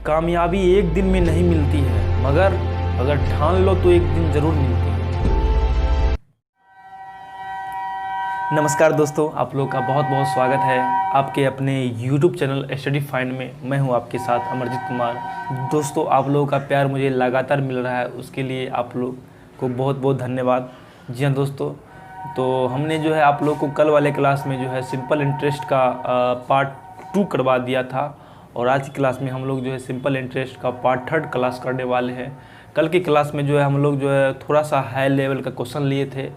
कामयाबी एक दिन में नहीं मिलती है, मगर अगर ठान लो तो एक दिन ज़रूर मिलती है। नमस्कार दोस्तों, आप लोग का बहुत बहुत स्वागत है आपके अपने YouTube चैनल स्टडी फाइंड में। मैं हूं आपके साथ अमरजीत कुमार। दोस्तों, आप लोगों का प्यार मुझे लगातार मिल रहा है, उसके लिए आप लोग को बहुत बहुत धन्यवाद। जी हाँ दोस्तों, तो हमने जो है आप लोग को कल वाले क्लास में जो है सिंपल इंटरेस्ट का पार्ट 2 करवा दिया था, और आज की क्लास में हम लोग जो है सिंपल इंटरेस्ट का पार्ट 3 क्लास करने वाले हैं। कल की क्लास में जो है हम लोग जो है थोड़ा सा हाई लेवल का क्वेश्चन लिए थे।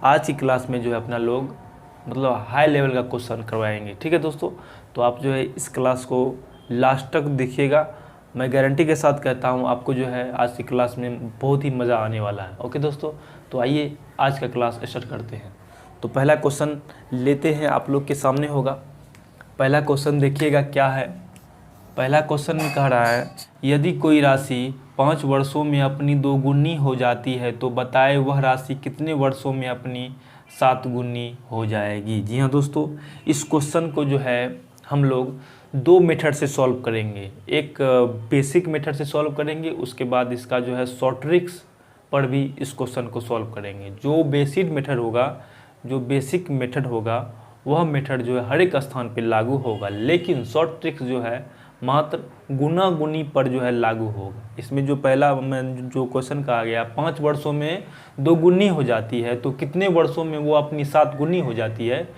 आज की क्लास में जो है अपना लोग मतलब हाई लेवल का क्वेश्चन करवाएंगे। ठीक है दोस्तों, तो आप जो है इस क्लास को लास्ट तक देखिएगा। मैं गारंटी के साथ कहता हूँ आपको जो है आज की क्लास में बहुत ही मज़ा आने वाला है। ओके दोस्तों, तो आइए आज का क्लास स्टार्ट करते हैं। तो पहला क्वेश्चन लेते हैं, आप लोग के सामने होगा। पहला क्वेश्चन देखिएगा क्या है। पहला क्वेश्चन में कह रहा है, यदि कोई राशि 5 वर्षों में अपनी 2 गुनी हो जाती है तो बताए वह राशि कितने वर्षों में अपनी 7 गुनी हो जाएगी। जी हाँ दोस्तों, इस क्वेश्चन को जो है हम लोग 2 मेथड से सॉल्व करेंगे। एक बेसिक मेथड से सॉल्व करेंगे, उसके बाद इसका जो है शॉर्ट ट्रिक्स पर भी इस क्वेश्चन को सॉल्व करेंगे। जो बेसिक मेथड होगा वह मेथड जो है हर एक स्थान पे लागू होगा, लेकिन शॉर्ट ट्रिक्स जो है मात्र गुना गुनी पर जो है लागू होगा। इसमें जो पहला में जो क्वेश्चन कहा गया 5 वर्षों में 2 गुनी हो जाती है तो कितने वर्षों में वो अपनी 7 गुनी हो जाती है।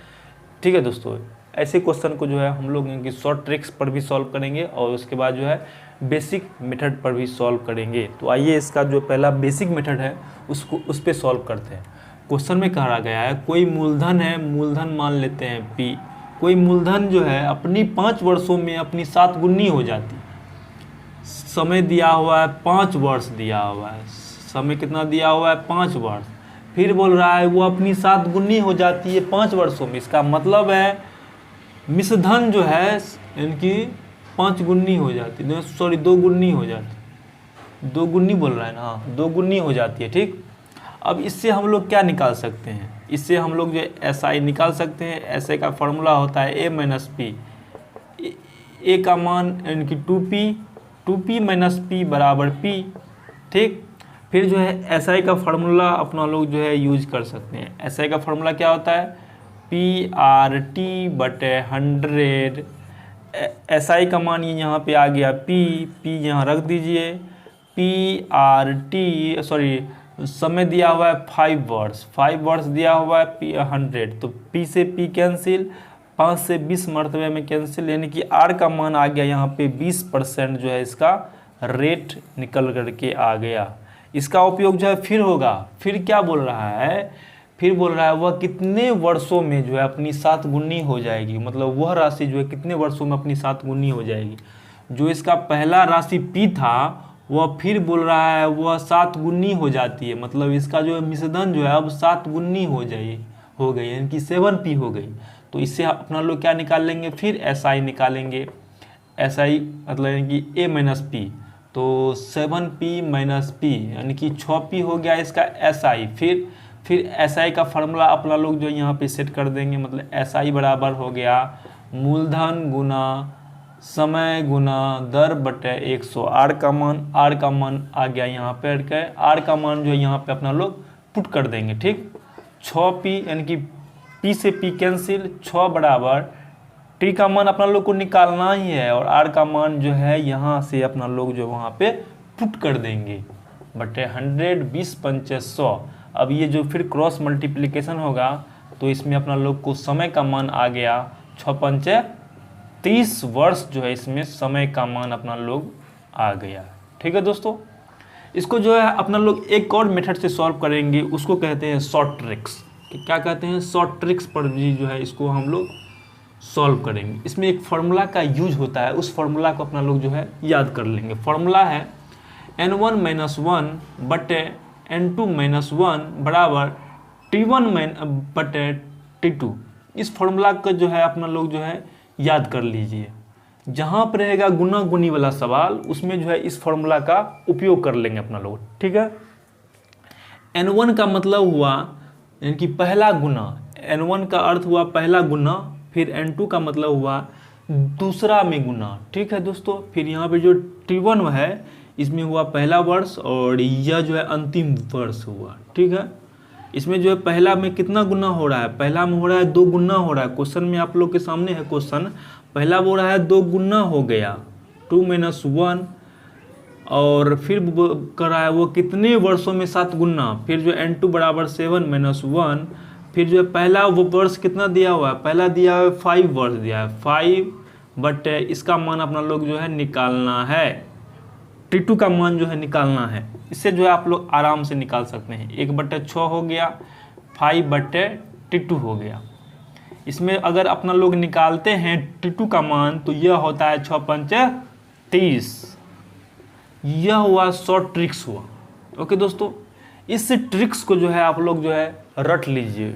ठीक है दोस्तों, ऐसे क्वेश्चन को जो है हम लोग इनकी शॉर्ट ट्रिक्स पर भी सॉल्व करेंगे और उसके बाद जो है बेसिक मेथड पर भी सॉल्व करेंगे। तो आइए इसका जो पहला बेसिक मेथड है उस पर सॉल्व करते हैं। क्वेश्चन में कहा गया है कोई मूलधन है, मूलधन मान लेते हैं P। कोई मूलधन जो है अपनी 5 वर्षों में अपनी 7 गुनी हो जाती। समय दिया हुआ है 5 वर्ष दिया हुआ है। समय कितना दिया हुआ है? 5 वर्ष। फिर बोल रहा है वो अपनी 7 गुनी हो जाती है 5 वर्षों में। इसका मतलब है मिश्रधन जो है इनकी 5 गुनी हो जाती है, सॉरी 2 गुनी हो जाती। 2 गुनी बोल रहा है ना, हाँ 2 गुनी हो जाती है। ठीक, अब इससे हम लोग क्या निकाल सकते हैं? इससे हम लोग जो SI निकाल सकते हैं। SI का फॉर्मूला होता है A माइनस P। A का मान इनकी 2P माइनस P बराबर P। ठीक, फिर जो है SI का फार्मूला अपना लोग जो है यूज कर सकते हैं। SI का फार्मूला क्या होता है? PRT/100। SI का मान ये यहाँ पे आ गया P यहाँ रख दीजिए। PRT सॉरी समय दिया हुआ है 5 वर्ष दिया हुआ है 100, तो P से P कैंसिल, 5 से 20 मरतबे में कैंसिल, यानी कि R का मान आ गया यहाँ पे 20% जो है इसका रेट निकल करके आ गया। इसका उपयोग जो है फिर होगा। फिर क्या बोल रहा है? फिर बोल रहा है वह कितने वर्षों में जो है अपनी 7 गुनी हो जाएगी, मतलब वह राशि जो है कितने वर्षों में अपनी 7 गुनी हो जाएगी। जो इसका पहला राशि P था वह फिर बोल रहा है वह 7 गुनी हो जाती है, मतलब इसका जो मिश्रधन जो है अब 7 गुनी हो गई, यानी कि 7P हो गई। तो इससे अपना लोग क्या निकाल लेंगे? फिर SI निकालेंगे। SI मतलब यानी कि A माइनस P, तो 7P माइनस P यानी कि 6P हो गया इसका SI। फिर SI का फार्मूला अपना लोग जो यहाँ पे सेट कर देंगे, मतलब SI बराबर हो गया मूलधन गुना समय गुना दर बटे 100। R का मान आ गया यहाँ पे अटके। R का मान जो है यहाँ पे अपना लोग पुट कर देंगे। ठीक, 6P यानी कि P से P कैंसिल, 6 बराबर T का मान अपना लोग को निकालना ही है, और R का मान जो है यहाँ से अपना लोग जो वहाँ पे पुट कर देंगे बटे 100, 20 पंचे 100। अब ये जो फिर क्रॉस मल्टीप्लिकेशन होगा तो इसमें अपना लोग को समय का मान आ गया 6 पंचे 30 वर्ष जो है इसमें समय का मान अपना लोग आ गया। ठीक है दोस्तों, इसको जो है अपना लोग एक और मेथड से सॉल्व करेंगे, उसको कहते हैं शॉर्ट ट्रिक्स। क्या कहते हैं? शॉर्ट ट्रिक्स पर भी जो है इसको हम लोग सॉल्व करेंगे। इसमें एक फार्मूला का यूज होता है, उस फार्मूला को अपना लोग जो है याद कर लेंगे। फार्मूला है N1 माइनस 1 बटे N2 माइनस 1 बराबर T1 बटे T2। इस फार्मूला का जो है अपना लोग जो है याद कर लीजिए। जहाँ पर रहेगा गुना गुनी वाला सवाल उसमें जो है इस फार्मूला का उपयोग कर लेंगे अपना लोग। ठीक है, N1 का मतलब हुआ यानी कि पहला गुना, N1 का अर्थ हुआ पहला गुना, फिर N2 का मतलब हुआ दूसरा में गुना, ठीक है दोस्तों। फिर यहाँ पे जो T1 है इसमें हुआ पहला वर्ष और यह जो है अंतिम वर्ष हुआ, ठीक है। इसमें जो है पहला में कितना गुना हो रहा है, पहला में हो रहा है 2 गुना हो रहा है। क्वेश्चन में आप लोग के सामने है क्वेश्चन, पहला हो रहा है 2 गुना हो गया 2 - 1, और फिर कर रहा है वो कितने वर्षों में 7 गुना, फिर जो n2 = 7 - 1, फिर जो है पहला वो वर्ष कितना दिया हुआ है, पहला दिया हुआ है 5 वर्ष दिया है 5, बट इसका मान अपना लोग जो है निकालना है, T2 का मान जो है निकालना है। इससे जो है आप लोग आराम से निकाल सकते हैं। 1/6 हो गया, 5/T2 हो गया। इसमें अगर अपना लोग निकालते हैं T2 का मान तो यह होता है 6 पंच 30। यह हुआ शॉर्ट ट्रिक्स हुआ। ओके दोस्तों, इस ट्रिक्स को जो है आप लोग जो है रट लीजिए,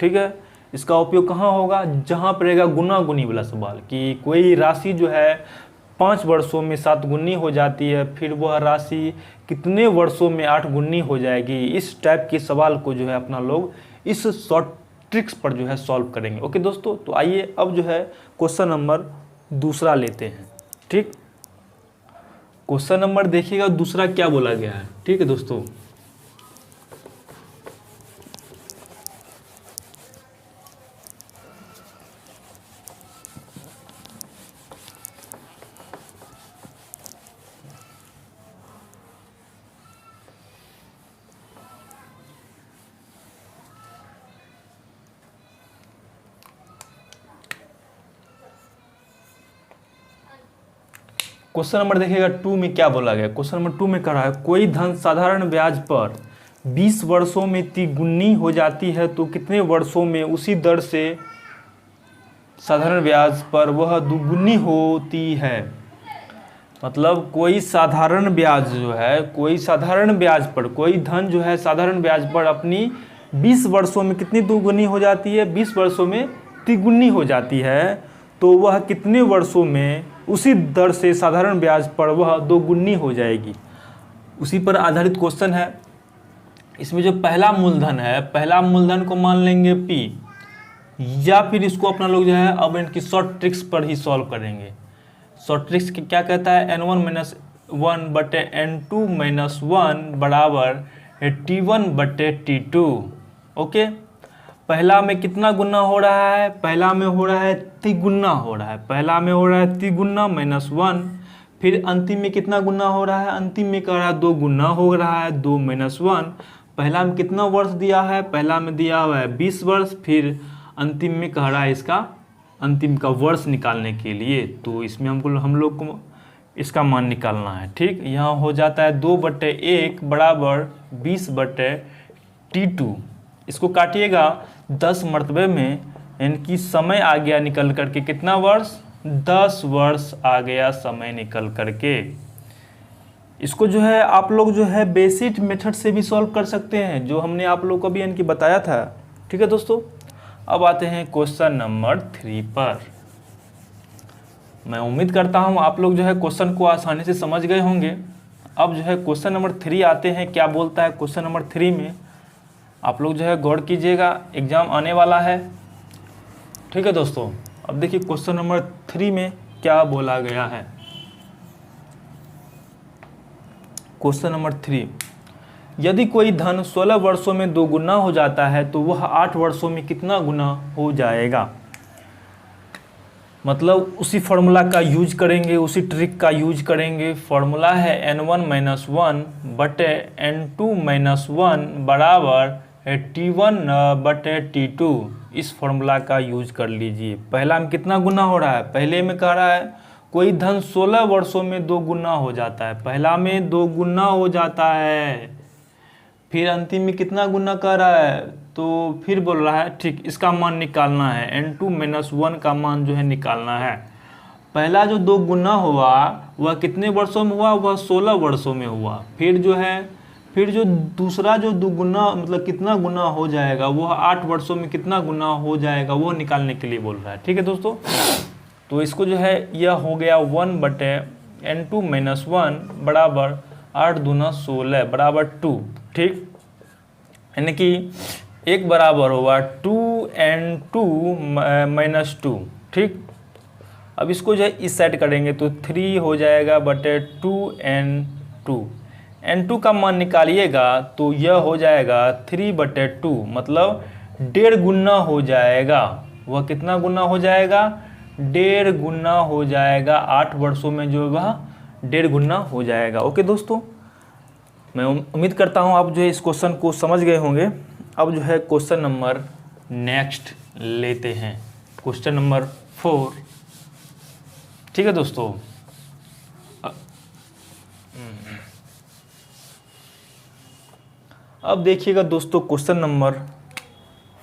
ठीक है। इसका उपयोग कहाँ होगा, जहाँ पर रहेगा गुना गुनी वाला सवाल, कि कोई राशि जो है 5 वर्षों में 7 गुनी हो जाती है, फिर वह राशि कितने वर्षों में 8 गुनी हो जाएगी। इस टाइप के सवाल को जो है अपना लोग इस शॉर्ट ट्रिक्स पर जो है सॉल्व करेंगे। ओके दोस्तों, तो आइए अब जो है क्वेश्चन नंबर दूसरा लेते हैं, ठीक। क्वेश्चन नंबर देखिएगा दूसरा क्या बोला गया है, ठीक है दोस्तों। क्वेश्चन नंबर देखिएगा 2 में क्या बोला गया। क्वेश्चन नंबर 2 में कह रहा है कोई धन साधारण ब्याज पर 20 वर्षों में तिगुनी हो जाती है तो कितने वर्षों में उसी दर से साधारण ब्याज पर वह दुगुनी होती है। मतलब कोई साधारण ब्याज जो है, कोई साधारण ब्याज पर, कोई धन जो है साधारण ब्याज पर अपनी 20 वर्षों में कितनी दुगुनी हो जाती है, 20 वर्षों में तिगुनी हो जाती है, तो वह कितने वर्षों में उसी दर से साधारण ब्याज पर वह दोगुनी हो जाएगी। उसी पर आधारित क्वेश्चन है। इसमें जो पहला मूलधन है, पहला मूलधन को मान लेंगे P, या फिर इसको अपना लोग जो है अब इनकी शॉर्ट ट्रिक्स पर ही सॉल्व करेंगे। शॉर्ट ट्रिक्स क्या कहता है, n1 - 1/n2 - 1 = T1/T2। ओके, पहला में कितना गुना हो रहा है, पहला में हो रहा है तिगुना हो रहा है, पहला में हो रहा है तिगुना -1, फिर अंतिम में कितना गुना हो रहा है, अंतिम में कह रहा है 2 गुना हो रहा है 2 - 1। पहला में कितना वर्ष दिया है, पहला में दिया हुआ है 20 वर्ष, फिर अंतिम में कह रहा है इसका अंतिम का वर्ष निकालने के लिए, तो इसमें हम लोग को इसका मान निकालना है, ठीक। यहाँ हो जाता है 2/1 = 20/T2। इसको काटिएगा 10 मरतबे में, इनकी समय आ गया निकल करके कितना वर्ष, 10 वर्ष आ गया समय निकल करके। इसको जो है आप लोग जो है बेसिक मेथड से भी सॉल्व कर सकते हैं, जो हमने आप लोग को भी इनकी बताया था, ठीक है दोस्तों। अब आते हैं क्वेश्चन नंबर 3 पर। मैं उम्मीद करता हूं आप लोग जो है क्वेश्चन को आसानी से समझ गए होंगे। अब जो है क्वेश्चन नंबर 3 आते हैं, क्या बोलता है क्वेश्चन नंबर 3 में, आप लोग जो है गौर कीजिएगा, एग्जाम आने वाला है, ठीक है दोस्तों। अब देखिए क्वेश्चन नंबर 3 में क्या बोला गया है। क्वेश्चन नंबर 3, यदि कोई धन 16 वर्षों में 2 गुना हो जाता है तो वह 8 वर्षों में कितना गुना हो जाएगा। मतलब उसी फॉर्मूला का यूज करेंगे, उसी ट्रिक का यूज करेंगे। फॉर्मूला है n1 - 1/n2 - 1 = T1/T2। इस फॉर्मूला का यूज कर लीजिए। पहला में कितना गुना हो रहा है, पहले में कह रहा है कोई धन 16 वर्षों में 2 गुना हो जाता है, पहला में 2 गुना हो जाता है, फिर अंतिम में कितना गुना कर रहा है, तो फिर बोल रहा है, ठीक, इसका मान निकालना है, n2 - 1 का मान जो है निकालना है। पहला जो 2 गुना हुआ वह कितने वर्षों में हुआ, वह 16 वर्षों में हुआ। फिर जो दूसरा जो 2 गुना मतलब कितना गुना हो जाएगा, वह 8 वर्षों में कितना गुना हो जाएगा, वो निकालने के लिए बोल रहा है, ठीक है दोस्तों। तो इसको जो है यह हो गया 1/n2 - 1 = 8 दूना 16 = 2, ठीक। यानी कि एक बराबर होगा 2n2 - 2, ठीक। अब इसको जो है इस साइड करेंगे तो 3 हो जाएगा बटे 2n2। n2 का मान निकालिएगा तो यह हो जाएगा 3/2, मतलब 1.5 गुना हो जाएगा। वह कितना गुना हो जाएगा? 1.5 गुना हो जाएगा। 8 वर्षों में जो वह 1.5 गुना हो जाएगा। ओके दोस्तों, मैं उम्मीद करता हूँ आप जो है इस क्वेश्चन को समझ गए होंगे। अब जो है क्वेश्चन नंबर नेक्स्ट लेते हैं, क्वेश्चन नंबर 4। ठीक है दोस्तों, अब देखिएगा दोस्तों क्वेश्चन नंबर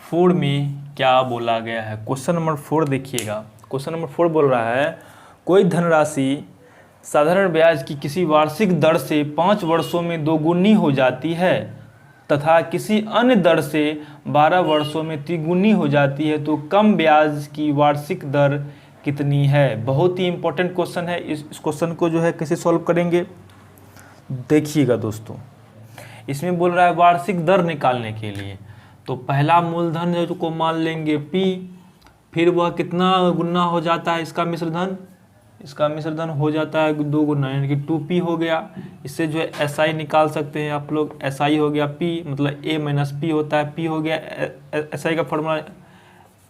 4 में क्या बोला गया है। क्वेश्चन नंबर 4 देखिएगा। क्वेश्चन नंबर 4 बोल रहा है कोई धनराशि साधारण ब्याज की किसी वार्षिक दर से 5 वर्षों में दोगुनी हो जाती है तथा किसी अन्य दर से 12 वर्षों में तिगुनी हो जाती है, तो कम ब्याज की वार्षिक दर कितनी है? बहुत ही इंपॉर्टेंट क्वेश्चन है। इस क्वेश्चन को जो है कैसे सॉल्व करेंगे देखिएगा दोस्तों। इसमें बोल रहा है वार्षिक दर निकालने के लिए तो पहला मूलधन जो को मान लेंगे P, फिर वह कितना गुना हो जाता है इसका मिश्रधन? इसका मिश्रधन हो जाता है 2 गुना, यानी कि 2P हो गया। इससे जो है SI निकाल सकते हैं आप लोग। SI हो गया P, मतलब A माइनस P होता है। P हो गया SI का फॉर्मूला।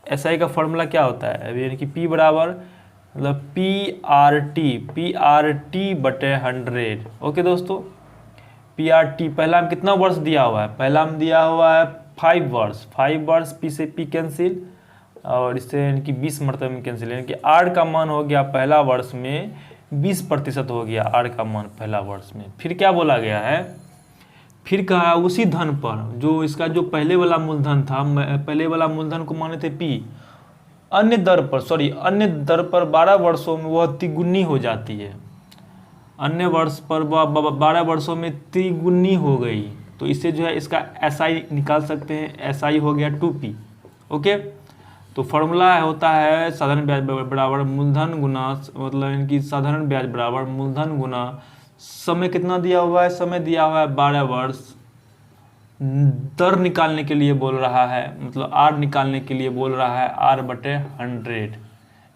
SI का फॉर्मूला क्या होता है? यानी कि P बराबर मतलब PRT/100। ओके दोस्तों, PRT पहला में कितना वर्ष दिया हुआ है? पहला में दिया हुआ है 5 वर्ष। 5 वर्ष, P से P कैंसिल और इससे यानी कि 20 मरतबे में कैंसिल, यानी कि R का मान हो गया पहला वर्ष में 20% हो गया। R का मान पहला वर्ष में। फिर क्या बोला गया है? फिर कहा उसी धन पर जो इसका जो पहले वाला मूलधन था, पहले वाला मूलधन को माने थे P, अन्य दर पर 12 वर्षों में वह तिगुनी हो जाती है। अन्य वर्ष पर 12 वर्षों में तिगुनी हो गई, तो इससे जो है इसका SI निकाल सकते हैं। SI हो गया 2P। ओके, तो फॉर्मूला होता है साधारण ब्याज बराबर मूलधन गुना, मतलब इनकी साधारण ब्याज बराबर मूलधन गुना समय कितना दिया हुआ है? समय दिया हुआ है 12 वर्ष। दर निकालने के लिए बोल रहा है, मतलब R निकालने के लिए बोल रहा है R/100।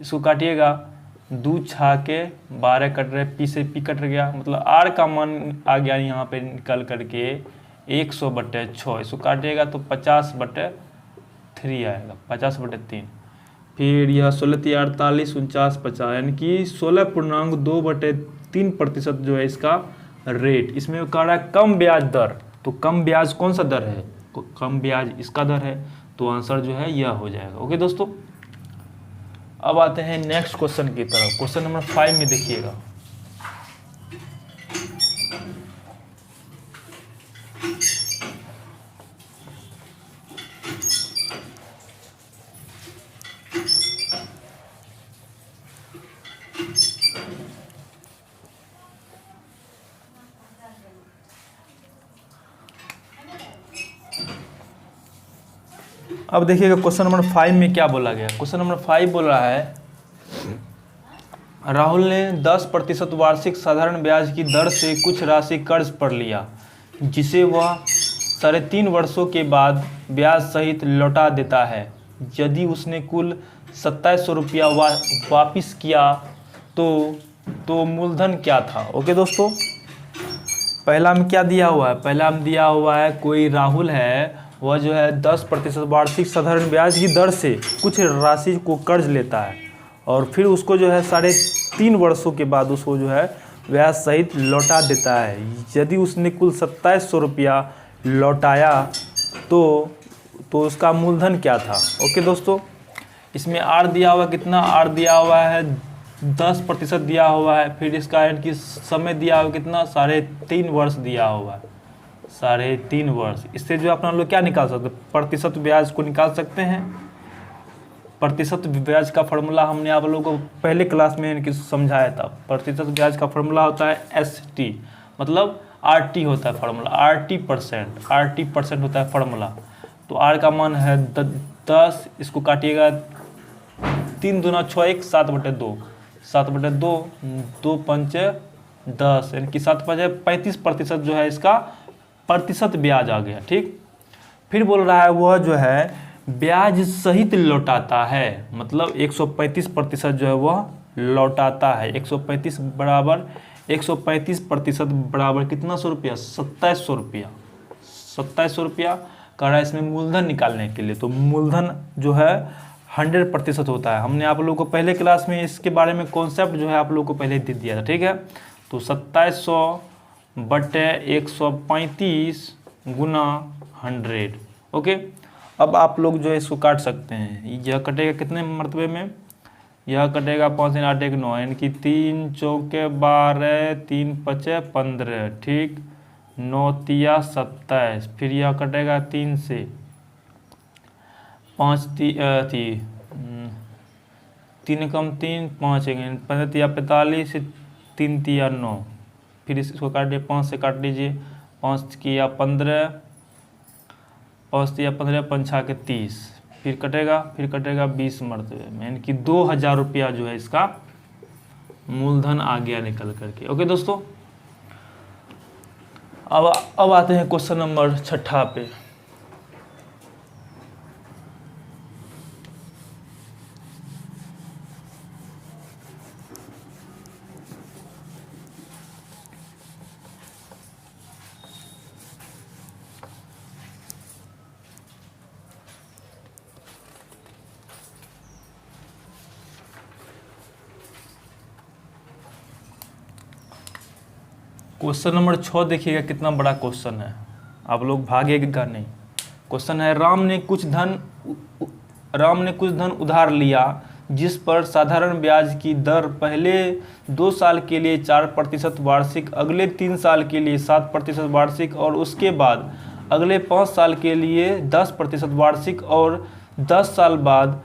इसको काटिएगा, 2 छा के 12 कट रहे, P से P कट गया, मतलब R का मान आ गया यहाँ पे निकल करके 100/6। इसको काटिएगा तो 50/3 आएगा, 50/3। फिर यह 16×3 = 48, 49, यानी कि 16.2/3% जो है इसका रेट। इसमें कह रहा है कम ब्याज दर, तो कम ब्याज कौन सा दर है? कम ब्याज इसका दर है, तो आंसर जो है यह हो जाएगा। ओके दोस्तों, अब आते हैं नेक्स्ट क्वेश्चन की तरफ। क्वेश्चन नंबर 5 में देखिएगा। अब देखिएगा क्वेश्चन नंबर 5 में क्या बोला गया। क्वेश्चन नंबर 5 बोल रहा है राहुल ने 10% वार्षिक साधारण ब्याज की दर से कुछ राशि कर्ज पर लिया, जिसे वह 3.5 वर्षों के बाद ब्याज सहित लौटा देता है। यदि उसने कुल 2700 रुपया वापिस किया तो मूलधन क्या था? ओके दोस्तों, पहला में क्या दिया हुआ है? पहला में दिया हुआ है कोई राहुल है, वह जो है 10% वार्षिक साधारण ब्याज की दर से कुछ राशि को कर्ज लेता है और फिर उसको जो है 3.5 वर्षों के बाद उसको जो है ब्याज सहित लौटा देता है। यदि उसने कुल 2700 रुपया लौटाया तो उसका मूलधन क्या था? ओके दोस्तों, इसमें R दिया हुआ कितना? R दिया हुआ है 10% दिया हुआ है। फिर इसका इनकी समय दिया हुआ कितना? 3.5 वर्ष दिया हुआ है, 3.5 वर्ष। इससे जो अपना लोग क्या निकाल सकते हैं? प्रतिशत ब्याज को निकाल सकते हैं। प्रतिशत ब्याज का फॉर्मूला हमने आप लोगों को पहले क्लास में इनकी समझाया था। प्रतिशत ब्याज का फॉर्मूला होता है ST, मतलब RT होता है फॉर्मूला, RT% होता है फॉर्मूला। तो R का मान है 10, इसको काटिएगा 3 दूना 6, 1 7/2, 7/2, 2 5 10, यानी कि 7 5 35% जो है इसका प्रतिशत ब्याज आ गया। ठीक, फिर बोल रहा है वह जो है ब्याज सहित लौटाता है, मतलब 135% जो है वह लौटाता है। 135 बराबर 135% बराबर कितना 100 रुपया, 2700 रुपया, 2700 रुपया कह रहा है इसमें मूलधन निकालने के लिए। तो मूलधन जो है 100% होता है। हमने आप लोगों को पहले क्लास में इसके बारे में कॉन्सेप्ट जो है आप लोगों को पहले दे दिया था, ठीक है। तो 2700 बटे 135 गुना 100, ओके। अब आप लोग जो है इसको काट सकते हैं। यह कटेगा कितने मरतबे में, यह कटेगा 5 3 8 1 9, यानी कि 3 चौके 12 3 5 15, ठीक, 9 तिया 27। फिर यह कटेगा 3 से, 5 3 कम 3 5 15 तिया 45, 3 तिया 9। फिर इसको काट लीजिए, 5 से काट लीजिए, 5 किया 15, 5 तिया 15, 5 छा के 30। फिर कटेगा 20 मरतबे में, यानी कि 2000 रुपया जो है इसका मूलधन आ गया निकल करके। ओके दोस्तों, अब आते हैं क्वेश्चन नंबर 6 पे। क्वेश्चन नंबर 6 देखिएगा, कितना बड़ा क्वेश्चन है, आप लोग भागेगा नहीं। क्वेश्चन है, राम ने कुछ धन उधार लिया जिस पर साधारण ब्याज की दर पहले 2 साल के लिए 4% वार्षिक, अगले 3 साल के लिए 7% वार्षिक और उसके बाद अगले 5 साल के लिए 10% वार्षिक और 10 साल बाद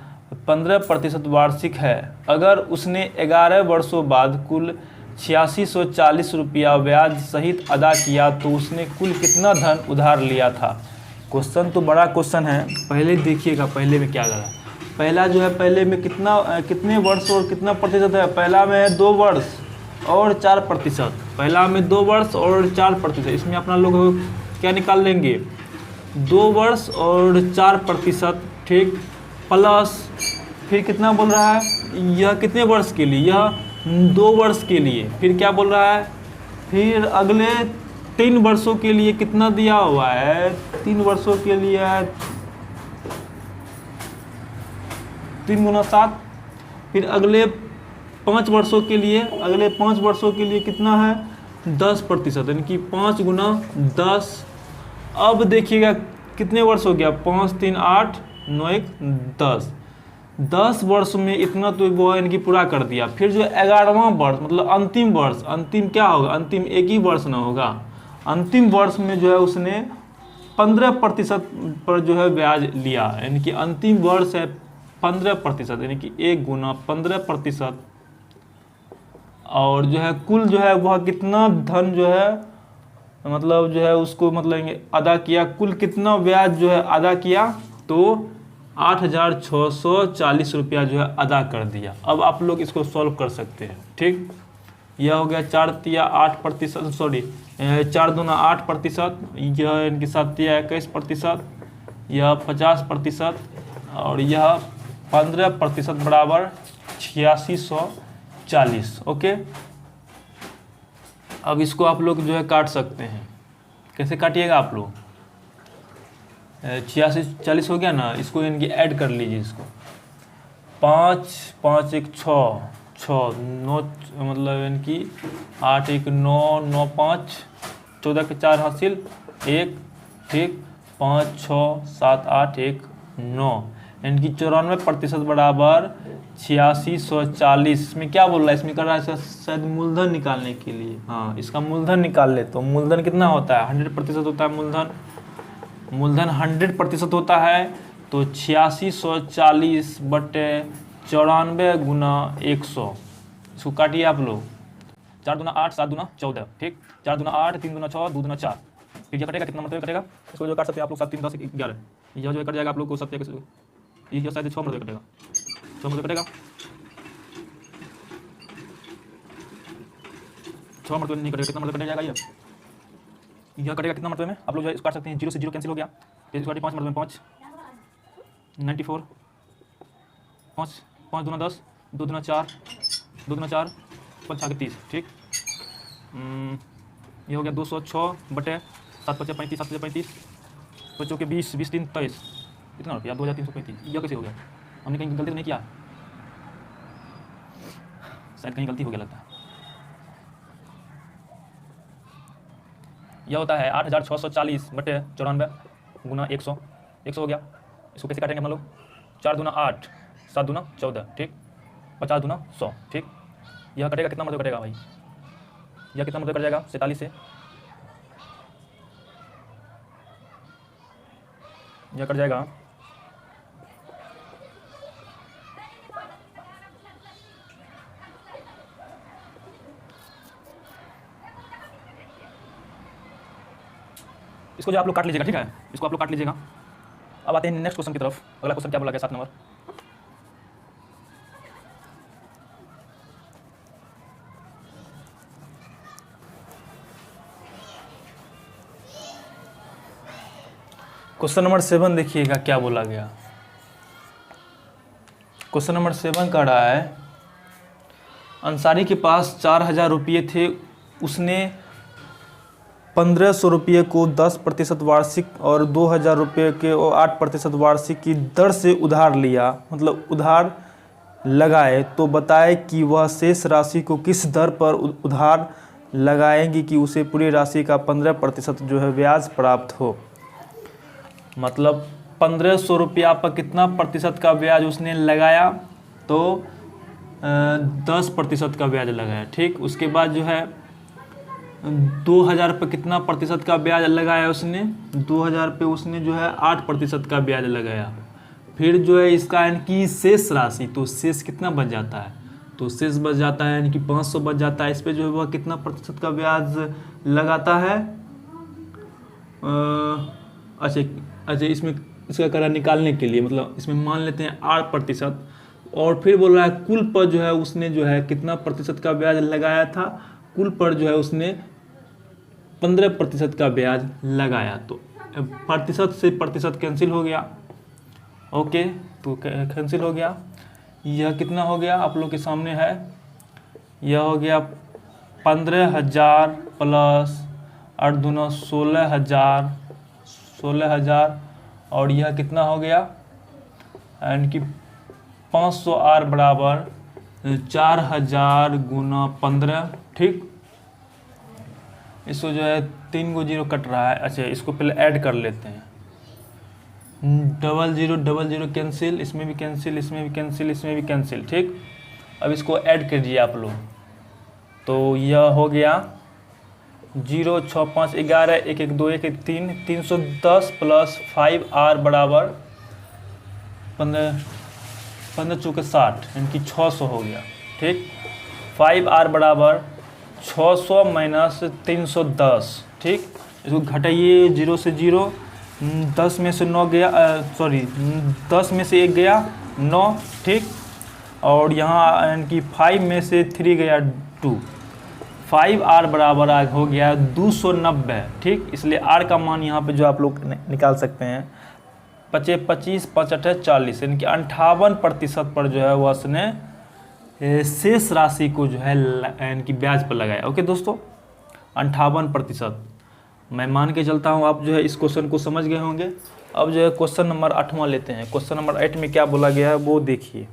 15% वार्षिक है। अगर उसने 11 वर्षों बाद कुल 8640 रुपया ब्याज सहित अदा किया तो उसने कुल कितना धन उधार लिया था। क्वेश्चन तो बड़ा क्वेश्चन है, पहले देखिएगा पहले में क्या करा। पहला जो है, पहले में कितने वर्ष और कितना प्रतिशत है। पहला में है 2 वर्ष और 4%, पहला में 2 वर्ष और 4%। इसमें अपना लोग क्या निकाल लेंगे, 2 वर्ष और 4%, ठीक, प्लस फिर कितना बोल रहा है, यह कितने वर्ष के लिए, यह 2 वर्ष के लिए। फिर क्या बोल रहा है, फिर अगले 3 वर्षों के लिए कितना दिया हुआ है, 3 वर्षों के लिए 3 गुना 7। फिर अगले 5 वर्षों के लिए कितना है, 10%, यानी कि 5 गुना 10। अब देखिएगा कितने वर्ष हो गया, 5 3 8 9 1 10, 10 वर्ष में इतना तो वो यानी कि पूरा कर दिया। फिर जो 11वां वर्ष मतलब अंतिम वर्ष, अंतिम क्या होगा, अंतिम एक ही वर्ष ना होगा, अंतिम वर्ष में जो है उसने 15% पर जो है ब्याज लिया, यानी कि अंतिम वर्ष है 15%, यानी कि 1 गुना 15%। और जो है कुल जो है वह कितना धन जो है मतलब जो है उसको मतलब अदा किया, कुल कितना ब्याज जो है अदा किया, तो 8640 रुपया जो है अदा कर दिया। अब आप लोग इसको सॉल्व कर सकते हैं, ठीक। यह हो गया 4 तिया 8%, सॉरी 4 दूना 8%, यह इनकी 7 तिया 21%, यह 50% और यह 15% बराबर 8640। ओके, अब इसको आप लोग जो है काट सकते हैं। कैसे काटिएगा आप लोग, 8640 हो गया ना, इसको इनकी ऐड कर लीजिए। इसको 5 5 1 6 6 9 मतलब इनकी 8 1 9 9 5 14 के 4 हासिल 1, ठीक, 5 6 7 8 1 9, इनकी 94% बराबर 8640। इसमें क्या बोल रहा है, इसमें कर रहा है शायद मूलधन निकालने के लिए। हाँ, इसका मूलधन निकाल ले तो मूलधन कितना होता है, 100% होता है मूलधन। मूलधन 100% होता है, तो 8640 बटे 94 गुना 100। इसको काटिए आप लोग, 4 दूना 8 7 दूना 14, ठीक, 4 दूना 8 3 दूना 6 2 दूना 4। फिर यह कटेगा कितना मतलब कटेगा, इसको जो काट सकते हैं आप लोग 7 3 10 11, यह जो कट जाएगा आप लोग को 7 यह शायद 6 मतलब कटेगा, 6 मतलब कटेगा, 6 मतलब नहीं कटेगा, कितना मतलब कट जाएगा, यह कटेगा कितना मतलब में आप लोग जो काट सकते हैं, 0 से 0 कैंसिल हो गया, 5 मतलब में 5 94, 5 5 दूना 10 2 दूना 4 2 दूना 4, 5 6 30, ठीक। ये हो गया 206 बटे 7 5 35, 7 35, 5 के 20, 20 3 23, कितना रुपया 2335। यह कैसे हो गया? हमने कहीं गलती तो नहीं किया? शायद कहीं गलती हो गया लगता है। यह होता है 8640 बटे 94 गुना 100, 100 हो गया। इसको कैसे काटेंगे हम लोग? 4 दूना 8, 7 दूना 14, ठीक। 50 दूना 100, ठीक। यह कटेगा कितना मतलब कटेगा भाई? यह कितना मतलब कट जाएगा 47 से? यह कट जाएगा इसको जो आप लोग काट लीजिएगा, ठीक है। इसको आप लोग काट लीजिएगा। अब आते हैं नेक्स्ट क्वेश्चन की तरफ। अगला क्वेश्चन क्या बोला गया 7 नंबर। क्वेश्चन नंबर 7 देखिएगा क्या बोला गया। क्वेश्चन नंबर 7 का रहा है, अंसारी के पास 4000 रुपये थे, उसने 1500 रुपये को 10% वार्षिक और 2000 रुपये के 8% वार्षिक की दर से उधार लिया, मतलब उधार लगाए, तो बताए कि वह शेष राशि को किस दर पर उधार लगाएंगी कि उसे पूरी राशि का 15% जो है ब्याज प्राप्त हो। मतलब 1500 रुपया पर कितना प्रतिशत का ब्याज उसने लगाया? तो 10% का ब्याज लगाया, ठीक। उसके बाद जो है 2000 पे कितना प्रतिशत का ब्याज लगाया उसने? 2000 पे उसने जो है 8% का ब्याज लगाया। फिर जो है इसका यानी कि शेष राशि, तो शेष कितना बच जाता है? तो शेष बच जाता है यानी कि 500 बच जाता है। इस पे जो है वह कितना प्रतिशत का ब्याज लगाता है? अच्छा इसमें इसका करा निकालने के लिए, मतलब इसमें मान लेते हैं 8%, और फिर बोल रहा है कुल पर जो है उसने जो है कितना प्रतिशत का ब्याज लगाया था? कुल पर जो है उसने 15% का ब्याज लगाया। तो प्रतिशत से प्रतिशत कैंसिल हो गया, ओके, तो कैंसिल हो गया। यह कितना हो गया आप लोग के सामने है? यह हो गया 15,000 प्लस 8 दूना 16,000, 16,000, और यह कितना हो गया यानी कि 500 आर बराबर 4000 गुना 15, ठीक। इसको जो है 3 को 0 कट रहा है। अच्छा इसको पहले ऐड कर लेते हैं। 00 00 कैंसिल, इसमें भी कैंसिल, इसमें भी कैंसिल, इसमें भी कैंसिल, ठीक। अब इसको ऐड कीजिए आप लोग, तो यह हो गया 0 6 5 11 1 1 2 1 1 3 310 प्लस 5R बराबर 15 चौके 60 यानी कि 600 हो गया, ठीक। 5R बराबर 600 माइनस 310, ठीक। इसको घटाइए 0 से 0, 10 में से 9 गया, सॉरी 10 में से 1 गया 9, ठीक। और यहाँ यानी कि 5 में से 3 गया 2, 5R बराबर हो गया 290, ठीक। इसलिए R का मान यहाँ पे जो आप लोग निकाल सकते हैं 25 25 5 40 यानी कि 58% पर जो है वह उसने शेष राशि को जो है यानी कि ब्याज पर लगाया। ओके दोस्तों, 58%। मैं मान के चलता हूँ आप जो है इस क्वेश्चन को समझ गए होंगे। अब जो है क्वेश्चन नंबर 8वां लेते हैं। क्वेश्चन नंबर 8 में क्या बोला गया है वो देखिए।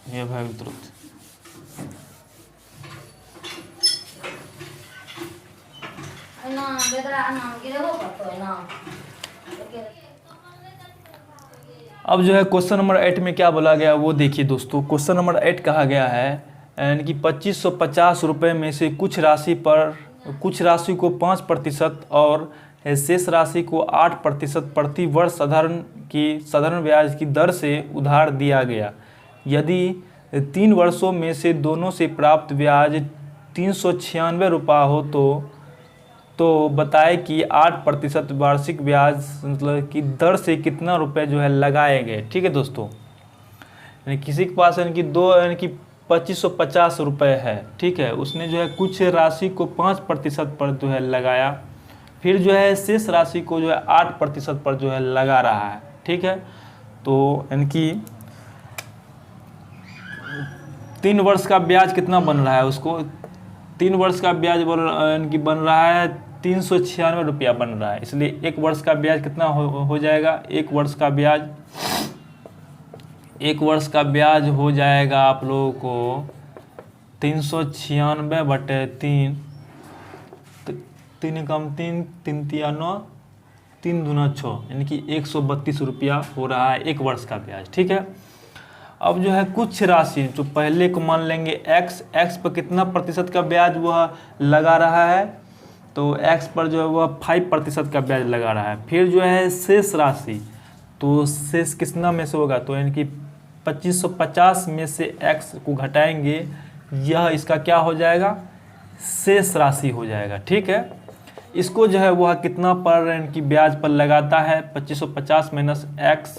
ये भाई तुरंत अब जो है क्वेश्चन नंबर 8 में क्या बोला गया वो देखिए दोस्तों। क्वेश्चन नंबर 8 कहा गया है यानी कि 2550 रुपये में से कुछ राशि को 5% और शेष राशि को 8% प्रति वर्ष साधारण ब्याज की दर से उधार दिया गया। यदि 3 वर्षों में से दोनों से प्राप्त ब्याज 396 रुपया हो तो बताए कि 8% वार्षिक ब्याज मतलब की दर से कितना रुपए जो है लगाए गए। ठीक है दोस्तों, यानी किसी के पास यानी कि 2550 है, ठीक है। उसने जो है कुछ राशि को 5% पर जो है लगाया, फिर जो है शेष राशि को जो है 8% पर जो है लगा रहा है, ठीक है। तो इनकी 3 वर्ष का ब्याज कितना बन रहा है, उसको 3 वर्ष का ब्याज इनकी बन रहा है 396 रुपया बन रहा है। इसलिए 1 वर्ष का ब्याज कितना हो जाएगा, 1 वर्ष का ब्याज हो जाएगा आप लोगों को 396/3, 3 कम 3, 3 तिया 9, 3 दूना 6, यानी कि 132 रुपया हो रहा है 1 वर्ष का ब्याज, ठीक है। अब जो है कुछ राशि जो पहले को मान लेंगे x पर कितना प्रतिशत का ब्याज वह लगा रहा है, तो x पर जो है वह 5% का ब्याज लगा रहा है। फिर जो है शेष राशि, तो शेष कितना में से होगा, तो यानी कि 2550 में से x को घटाएंगे, यह इसका क्या हो जाएगा, शेष राशि हो जाएगा, ठीक है। इसको जो है वह कितना पर इनकी ब्याज पर लगाता है, 2550 माइनस x,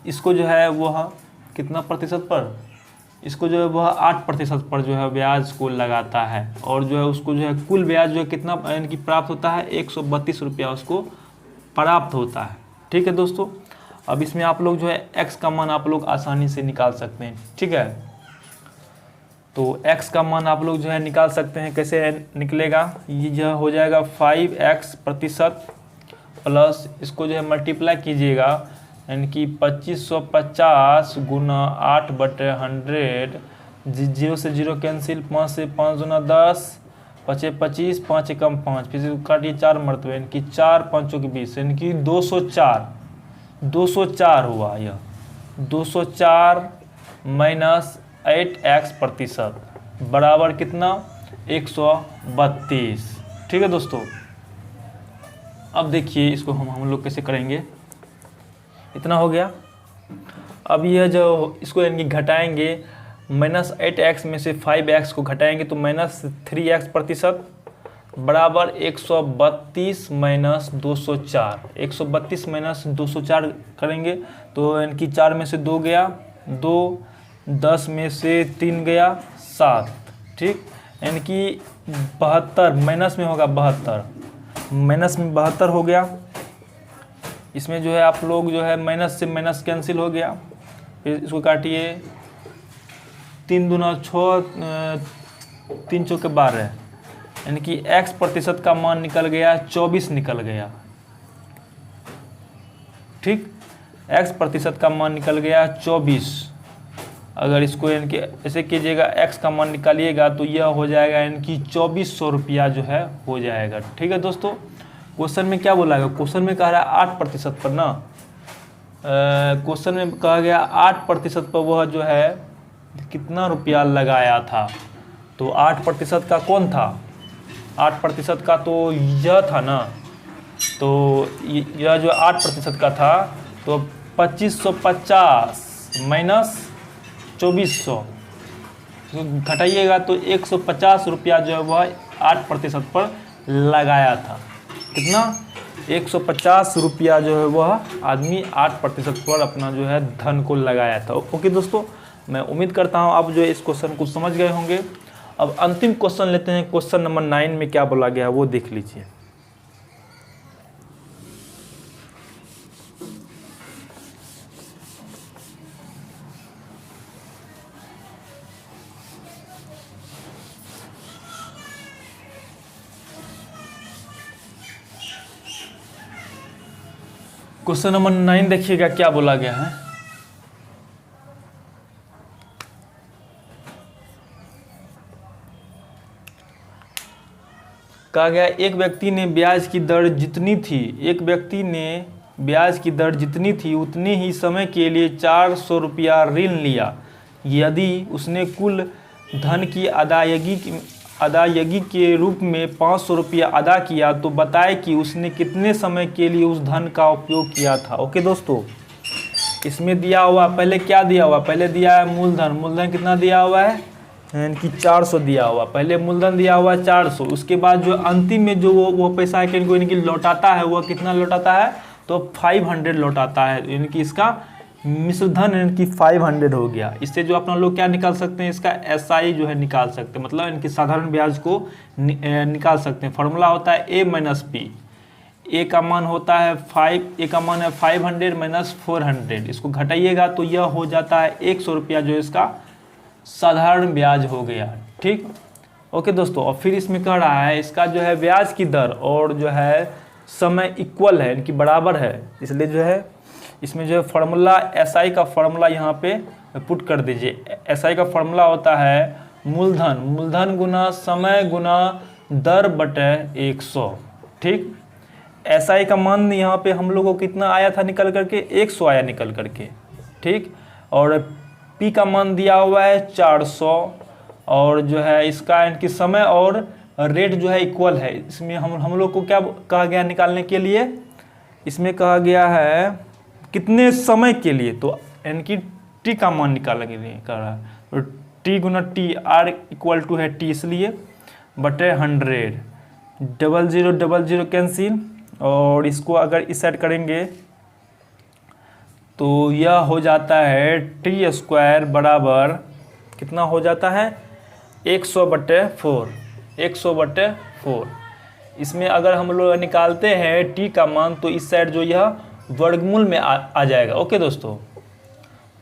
इसको जो है वह कितना प्रतिशत पर, इसको जो है वह 8% पर जो है ब्याज को लगाता है, और जो है उसको जो है कुल ब्याज जो है कितना इनकी प्राप्त होता है, 132 रुपया उसको प्राप्त होता है, ठीक है दोस्तों। अब इसमें आप लोग जो है x का मान आप लोग आसानी से निकाल सकते हैं, ठीक है। तो x का मान आप लोग जो है निकाल सकते हैं, कैसे निकलेगा, ये जो हो जाएगा 5x प्रतिशत प्लस इसको जो है मल्टीप्लाई कीजिएगा, यानी कि 2550 गुना 8/100, 0 से 0 कैंसिल, 5 से 5 दूना 10, 5 25, 5 एकम 5, फिर से काटिए 4 मरतबे, यानी कि 4 5 के 20, यानी कि 204 हुआ। यह 204 माइनस 8x प्रतिशत बराबर कितना, 132, ठीक है दोस्तों। अब देखिए इसको हम लोग कैसे करेंगे, इतना हो गया। अब यह जो इसको यानी घटाएंगे, -8x में से 5x को घटाएंगे तो -3x प्रतिशत बराबर 132 माइनस 204, 132 माइनस 204 करेंगे तो इनकी 4 में से 2 गया 2, 10 में से 3 गया 7, ठीक, यानी कि 72 माइनस में होगा 72, माइनस में 72 हो गया। इसमें जो है आप लोग जो है माइनस से माइनस कैंसिल हो गया, फिर इसको काटिए, 3 दूना 6, 3 चौके 12, यानी कि x प्रतिशत का मान निकल गया 24 निकल गया, ठीक, x प्रतिशत का मान निकल गया 24। अगर इसको यानी कि ऐसे कीजिएगा, x का मान निकालिएगा तो यह हो जाएगा यानी कि 2400 रुपया जो है हो जाएगा, ठीक है दोस्तों। क्वेश्चन में क्या बोला गया, क्वेश्चन में कह रहा है 8% पर ना, क्वेश्चन में कहा गया 8% पर वह जो है कितना रुपया लगाया था, तो 8% का कौन था, 8% का तो यह था ना, तो यह जो 8% का था तो 2550 माइनस 2400 घटाइएगा तो 150 रुपया जो है वह 8% पर लगाया था। कितना, 150 रुपया जो है वह आदमी 8% पर अपना जो है धन को लगाया था। ओके दोस्तों, मैं उम्मीद करता हूँ आप जो है इस क्वेश्चन को समझ गए होंगे। अब अंतिम क्वेश्चन लेते हैं, क्वेश्चन नंबर 9 में क्या बोला गया है वो देख लीजिए। क्वेश्चन नंबर 9 देखिएगा क्या बोला गया है। कहा गया एक व्यक्ति ने ब्याज की दर जितनी थी उतने ही समय के लिए 400 रुपया ऋण लिया। यदि उसने कुल धन की अदायगी के रूप में 500 रुपया अदा किया तो बताए कि उसने कितने समय के लिए उस धन का उपयोग किया था। ओके दोस्तों, इसमें दिया हुआ पहले क्या दिया हुआ, पहले दिया है मूलधन कितना दिया हुआ है, यानी कि 400 दिया हुआ, पहले मूलधन दिया हुआ है 400। उसके बाद जो अंतिम में जो वो पैसा है कि लौटाता है, वह कितना लौटाता है, तो 500 लौटाता है, यानी कि इसका मिश्र धन यानी कि 500 हो गया। इससे जो अपना लोग क्या निकाल सकते हैं, इसका SI जो है निकाल सकते हैं, मतलब इनकी साधारण ब्याज को निकाल सकते हैं। फॉर्मूला होता है A माइनस P। ए का मान होता है 5, ए का मान है 500 माइनस 400, इसको घटाइएगा तो यह हो जाता है 100 रुपया, जो इसका साधारण ब्याज हो गया। ठीक, ओके दोस्तों। और फिर इसमें कह रहा है इसका जो है ब्याज की दर और जो है समय इक्वल है, इनकी बराबर है, इसलिए जो है इसमें जो है फार्मूला SI का फार्मूला यहाँ पे पुट कर दीजिए। SI का फार्मूला होता है मूलधन गुना समय गुना दर बटे 100। ठीक, SI का मान यहाँ पे हम लोगों को कितना आया था निकल करके, 100 आया निकल करके। ठीक, और P का मान दिया हुआ है 400, और जो है इसका इनकी समय और रेट जो है इक्वल है। इसमें हम लोग को क्या कहा गया निकालने के लिए, इसमें कहा गया है कितने समय के लिए, तो इनकी T का मान निकालने के लिए कह रहा है, तो T गुना T, R इक्वल टू है T, इसलिए बटे 100, 00 कैंसिल, और इसको अगर इस साइड करेंगे तो यह हो जाता है T स्क्वायर बराबर कितना हो जाता है, 100/4, 100/4। इसमें अगर हम लोग निकालते हैं T का मान तो इस साइड जो यह वर्गमूल में आ जाएगा। ओके दोस्तों,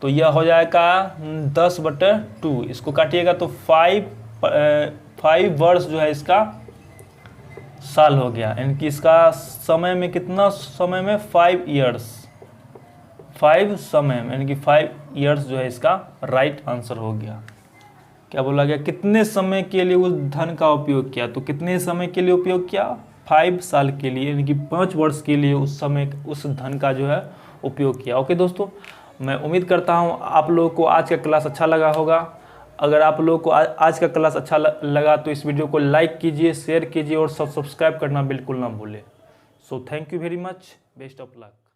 तो यह हो जाएगा 10/2, इसको काटिएगा तो 5 वर्ष जो है इसका साल हो गया, यानी कि इसका समय में कितना, समय में 5 ईयर्स, 5 समय में, यानी कि 5 ईयर्स जो है इसका राइट आंसर हो गया। क्या बोला गया, कितने समय के लिए उस धन का उपयोग किया, तो कितने समय के लिए उपयोग किया, 5 साल के लिए, यानी कि 5 वर्ष के लिए उस समय उस धन का जो है उपयोग किया। ओके दोस्तों, मैं उम्मीद करता हूँ आप लोगों को आज का क्लास अच्छा लगा होगा। अगर आप लोगों को आज का क्लास अच्छा लगा तो इस वीडियो को लाइक कीजिए, शेयर कीजिए और सब्सक्राइब करना बिल्कुल ना भूलें। So thank you very much, best of luck.